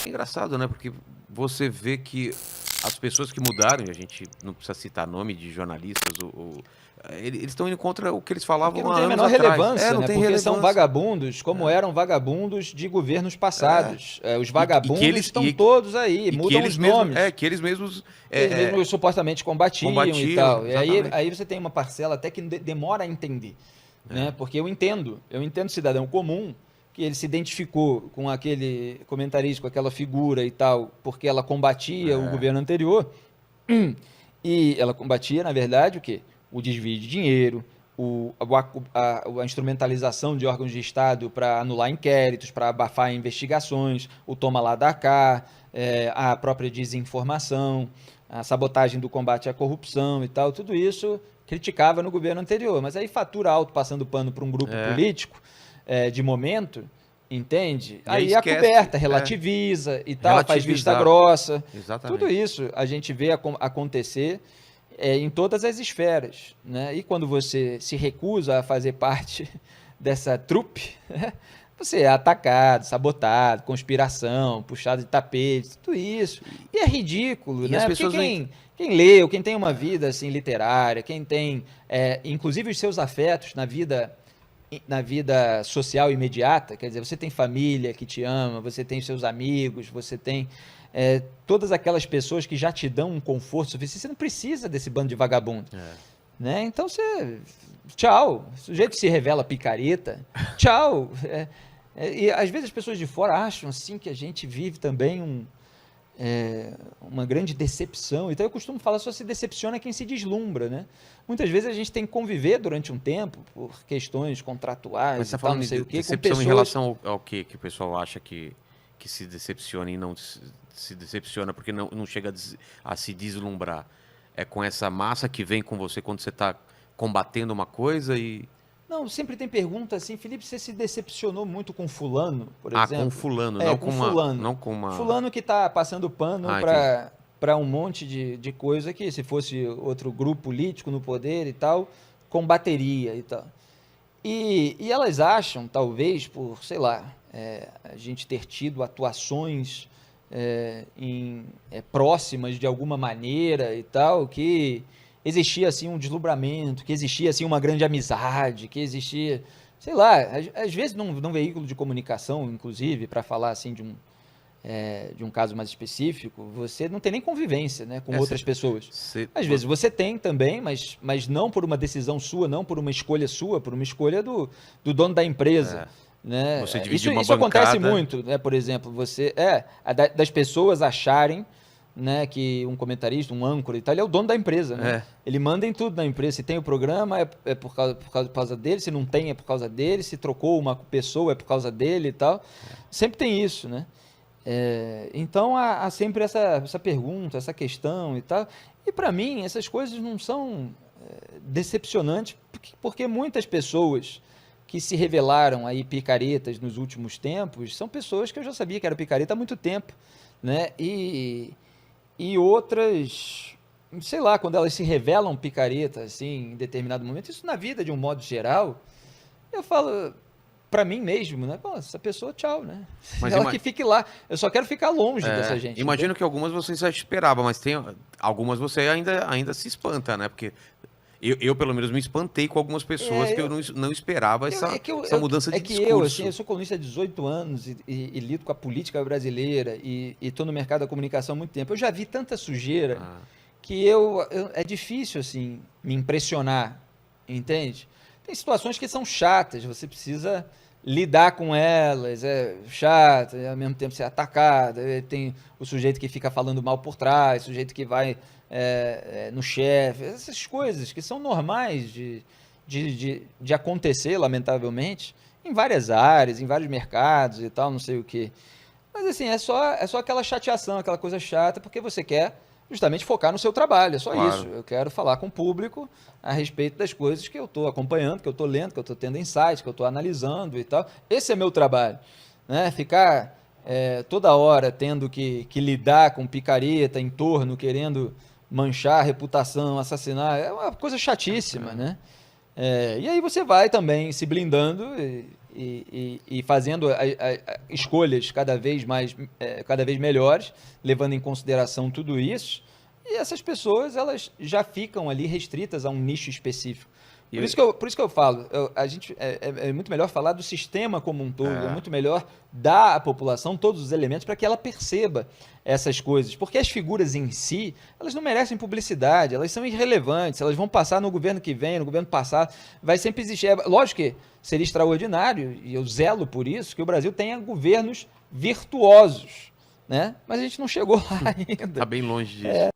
É engraçado, né? Porque você vê que as pessoas que mudaram, e a gente não precisa citar nome de jornalistas, eles estão indo contra o que eles É falavam porque não há tem a anos menor atrás. relevância, Não né? tem Porque são relevância. vagabundos, como eram vagabundos de governos passados. Os E vagabundos estão todos aí, que mudam eles os mesmos, nomes. que eles mesmos, Eles mesmos supostamente combatiam e combatiam, tal. E exatamente. aí você tem uma parcela até que demora a entender, né? Porque eu entendo o cidadão comum que ele se identificou com aquele comentarista, com aquela figura e tal, porque ela combatia o governo anterior. E ela combatia, na verdade, o quê? O desvio de dinheiro, a instrumentalização de órgãos de Estado para anular inquéritos, para abafar investigações, o toma lá da cá, a própria desinformação, a sabotagem do combate à corrupção e tal, tudo isso criticava no governo anterior. Mas aí fatura alto passando pano para um grupo político de momento, entende? E aí aí esquece, acoberta, relativiza e tal, faz vista grossa. Exatamente. Tudo isso a gente vê acontecer em todas as esferas, né? E quando você se recusa a fazer parte dessa trupe, você é atacado, sabotado, conspiração, puxado de tapete, tudo isso. E é ridículo, né? Porque quem leu, quem tem uma vida assim literária, quem tem inclusive os seus afetos na vida social imediata, quer dizer, você tem família que te ama, você tem seus amigos, você tem todas aquelas pessoas que já te dão um conforto suficiente, você não precisa desse bando de vagabundo. Né? Então tchau, o sujeito se revela picareta, tchau. E às vezes as pessoas de fora acham assim que a gente vive também uma grande decepção. Então eu costumo falar, só se decepciona quem se deslumbra, né? Muitas vezes a gente tem que conviver durante um tempo por questões contratuais. Mas você e tal, não sei o quê, decepção com pessoas... em relação ao que o pessoal acha que se decepciona e não se decepciona porque não chega a se deslumbrar? É com essa massa que vem com você quando você está combatendo uma coisa e... Não, sempre tem pergunta assim, Felipe, você se decepcionou muito com fulano, por exemplo? Com fulano, não com uma... Fulano que está passando pano para um monte de coisa que, se fosse outro grupo político no poder e tal, combateria e tal. E elas acham, talvez, por, sei lá, a gente ter tido atuações próximas de alguma maneira e tal, que existia assim um deslumbramento, que existia assim uma grande amizade, que existia, sei lá, às vezes num veículo de comunicação, inclusive, para falar assim de um caso mais específico, você não tem nem convivência, né, com outras pessoas. Às vezes você tem também, mas não por uma decisão sua, não por uma escolha sua, por uma escolha do dono da empresa. Né? Você dividir uma isso bancada... acontece muito, né? Por exemplo, das pessoas acharem, né, que um comentarista, um âncora e tal, ele é o dono da empresa, né? Ele manda em tudo na empresa. Se tem o programa, é por causa dele. Se não tem, é por causa dele. Se trocou uma pessoa, é por causa dele e tal. Sempre tem isso, né? Então, há sempre essa pergunta, essa questão e tal. E, para mim, essas coisas não são decepcionantes, porque muitas pessoas que se revelaram aí picaretas nos últimos tempos são pessoas que eu já sabia que era picareta há muito tempo, né? E outras, sei lá, quando elas se revelam picareta, assim, em determinado momento, isso na vida de um modo geral, eu falo pra mim mesmo, né? Pô, essa pessoa, tchau, né? Mas ela que fique lá. Eu só quero ficar longe dessa gente. Imagino que algumas você já esperava, mas tem algumas você ainda se espanta, né? Porque eu pelo menos, me espantei com algumas pessoas que eu não esperava essa mudança de discurso. Eu sou colunista há 18 anos e lido com a política brasileira e estou no mercado da comunicação há muito tempo. Eu já vi tanta sujeira que é difícil, assim, me impressionar, entende? Tem situações que são chatas, você precisa lidar com elas, é chato, e ao mesmo tempo ser atacado, tem o sujeito que fica falando mal por trás, o sujeito que vai no chefe, essas coisas que são normais de acontecer, lamentavelmente, em várias áreas, em vários mercados e tal, não sei o quê. Mas assim, é só aquela chateação, aquela coisa chata, porque você quer justamente focar no seu trabalho, é só isso. Eu quero falar com o público a respeito das coisas que eu estou acompanhando, que eu estou lendo, que eu estou tendo insights, que eu estou analisando e tal. Esse é meu trabalho, né? Ficar toda hora tendo que lidar com picareta em torno, querendo manchar a reputação, assassinar, é uma coisa chatíssima, né? E aí você vai também se blindando e fazendo escolhas cada vez melhores, levando em consideração tudo isso. E essas pessoas, elas já ficam ali restritas a um nicho específico. Por isso que eu falo, é muito melhor falar do sistema como um todo, é muito melhor dar à população todos os elementos para que ela perceba essas coisas. Porque as figuras em si, elas não merecem publicidade, elas são irrelevantes, elas vão passar no governo que vem, no governo passado, vai sempre existir. Lógico que seria extraordinário, e eu zelo por isso, que o Brasil tenha governos virtuosos, né? Mas a gente não chegou lá ainda. Está bem longe disso.